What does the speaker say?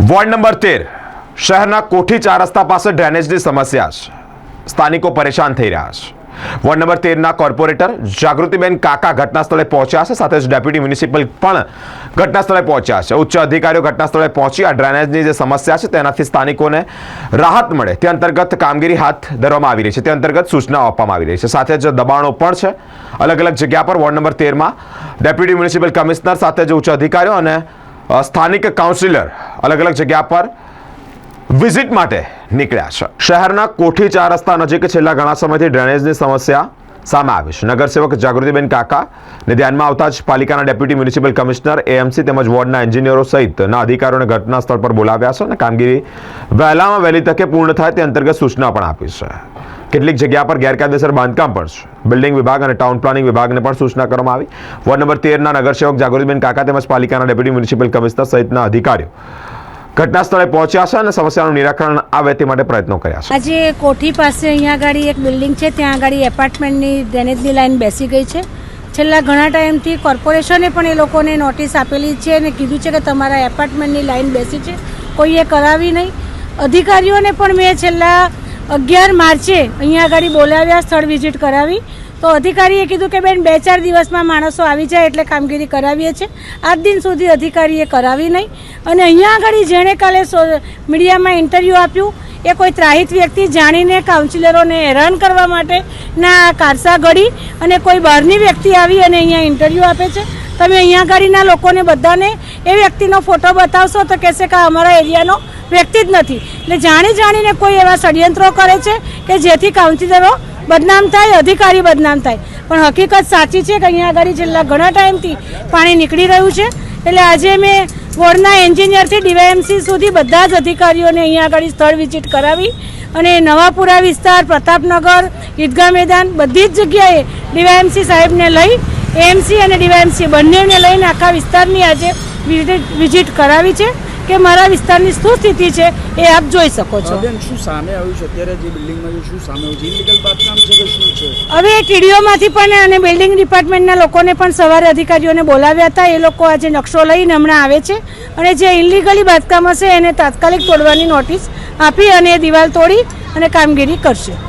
Ward number 13 શહેરના કોઠી 4 રસ્તા પાસે ડ્રેનેજની સમસ્યા છે. સ્થાનિકો પરેશાન થઈ રહ્યા છે. વોર્ડ નંબર 13 ના કોર્પોરેટર જાગૃતિબેન કાકા ઘટના સ્થળે પહોંચ્યા છે. સાથે જ ડેપ્યુટી મ્યુનિસિપલ પણ ઘટના સ્થળે પહોંચ્યા છે. ઉચ્ચ અધિકારીઓ ઘટના સ્થળે પહોંચી આ ડ્રેનેજની જે સમસ્યા છે તેનાથી સ્થાનિકોને રાહત મળે તે અંતર્ગત કામગીરી હાથ ધરવામાં આવી રહી છે. તે અંતર્ગત સૂચનાઓ આપવામાં આવી રહી છે. સાથે જ દબાણો પણ છે અલગ અલગ જગ્યા પર. વોર્ડ નંબર 13 માં ડેપ્યુટી મ્યુનિસિપલ કમિશનર સાથે જ ઉચ્ચ અધિકારીઓ અને સ્થાનિક કાઉન્સિલર અલગ અલગ જગ્યા પર વિઝિટ માટે નીકળ્યા છે. શહેરના કોઠી 4 રસ્તા નજીક છેલ્લા ઘણા સમયથી ડ્રેનેજની સમસ્યા સામે આવી છે. નગરસેવક જાગૃતિબેન કાકાને ધ્યાનમાં આવતા જ પાલિકાના ડેપ્યુટી મ્યુનિસિપલ કમિશનર, એએમસી તેમજ વોર્ડના એન્જિનિયરો સહિતના અધિકારીઓને ઘટના સ્થળ પર બોલાવ્યા છે અને કામગીરી વહેલામાં વહેલી તકે પૂર્ણ થાય તે અંતર્ગત સૂચના પણ આપી છે. કેટલીક જગ્યા પર ગેરકાયદેસર બાંધકામ પણ છે. બિલ્ડિંગ વિભાગ અને ટાઉન પ્લાનિંગ વિભાગને પણ સૂચના કરવામાં આવી. વોર્ડ નંબર 13 ના નગરસેવક જાગૃતિબેન કાકા તેમજ પાલિકાના ડેપ્યુટી મ્યુનિસિપલ કમિશનર સહિતના અધિકારીઓ ઘટના સ્થળે પહોંચ્યા છે અને સમસ્યાનું નિરાકરણ આવે તે માટે પ્રયત્નો કર્યા છે. આજે કોઠી પાસે અહીંયા આગળ એક બિલ્ડિંગ છે, ત્યાં આગળ એપાર્ટમેન્ટની ડ્રેનેજની લાઈન બેસી ગઈ છે. છેલ્લા ઘણા ટાઈમથી કોર્પોરેશને પણ એ લોકોને નોટિસ આપેલી છે અને કીધું છે કે તમારા એપાર્ટમેન્ટની લાઈન બેસી છે, કોઈએ કરાવી નહીં. અધિકારીઓને પણ મેં છેલ્લા 11 માર્ચે અહીંયા આગળ બોલાવ્યા, સ્થળ વિઝિટ કરાવી. તો અધિકારીએ કીધું કે બેન 2-4 દિવસમાં માણસો આવી જાય એટલે કામગીરી કરાવીએ છીએ. આજ દિન સુધી અધિકારીએ કરાવી નહીં. અને અહીંયા આગળ જેણે કાલે મીડિયામાં ઇન્ટરવ્યૂ આપ્યું એ કોઈ ત્રાહિત વ્યક્તિ જાણીને કાઉન્સિલરોને હેરાન કરવા માટે ના કારસા ઘડી અને કોઈ બહારની વ્યક્તિ આવી અને અહીંયા ઇન્ટરવ્યૂ આપે છે. તમે અહીંયા આગળના લોકોને બધાને એ વ્યક્તિનો ફોટો બતાવશો તો કહેશે કે અમારા એરિયાનો વ્યક્તિ જ નથી. એટલે જાણીને કોઈ એવા ષડયંત્રો કરે છે કે જેથી કાઉન્સિલરો બદનામ થાય, અધિકારી બદનામ થાય. પણ હકીકત સાચી છે કે અહીંયા આગળ છેલ્લા ઘણા ટાઈમથી પાણી નીકળી રહ્યું છે. એટલે આજે મેં વોર્ડના એન્જિનિયરથી ડીવાયએમસી સુધી બધા જ અધિકારીઓને અહીંયા આગળ સ્થળ વિઝિટ કરાવી અને નવાપુરા વિસ્તાર, પ્રતાપનગર, ઈદગાહ મેદાન બધી જ જગ્યાએ ડીવાયએમસી સાહેબને લઈ, એએમસી અને ડીવાયએમસી બંનેને લઈને આખા વિસ્તારની આજે વિઝિટ કરાવી છે કે મારા વિસ્તારની શું સ્થિતિ છે એ આપ જોઈ શકો છો. શું સામે આવ્યું છે અત્યારે જે બિલ્ડિંગમાં શું સામે આવ્યું છે? ઇલીગલ બાંધકામ છે કે શું છે? હવે ટીડીઓમાંથી પણ અને બિલ્ડિંગ ડિપાર્ટમેન્ટના લોકોને પણ સવારે અધિકારીઓને બોલાવ્યા હતા. એ લોકો આજે નકશો લઈને હમણાં આવે છે અને જે ઇલીગલી બાંધકામ હશે એને તાત્કાલિક તોડવાની નોટિસ આપી અને દિવાલ તોડી અને કામગીરી કરશે.